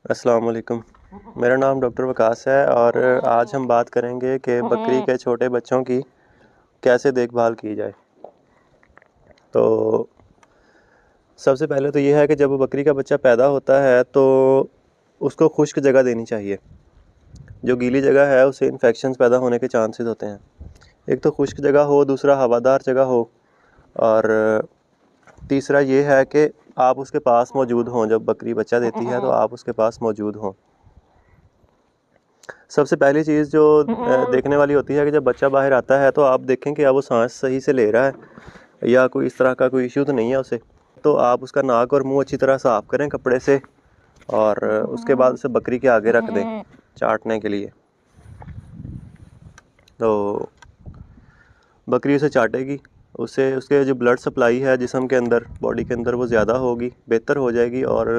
अस्सलाम वालेकुम। मेरा नाम डॉक्टर वकास है और आज हम बात करेंगे कि बकरी के छोटे बच्चों की कैसे देखभाल की जाए। तो सबसे पहले तो ये है कि जब बकरी का बच्चा पैदा होता है तो उसको खुश्क जगह देनी चाहिए। जो गीली जगह है उससे इन्फेक्शंस पैदा होने के चांसेस होते हैं। एक तो खुश्क जगह हो, दूसरा हवादार जगह हो, और तीसरा ये है कि आप उसके पास मौजूद हों। जब बकरी बच्चा देती है तो आप उसके पास मौजूद हों। सबसे पहली चीज़ जो देखने वाली होती है कि जब बच्चा बाहर आता है तो आप देखें कि अब वो सांस सही से ले रहा है या कोई इस तरह का कोई इश्यू तो नहीं है उसे। तो आप उसका नाक और मुंह अच्छी तरह साफ़ करें कपड़े से, और उसके बाद उसे बकरी के आगे रख दें चाटने के लिए। तो बकरी उसे चाटेगी, उससे उसके जो ब्लड सप्लाई है जिस्म के अंदर, बॉडी के अंदर, वो ज़्यादा होगी, बेहतर हो जाएगी और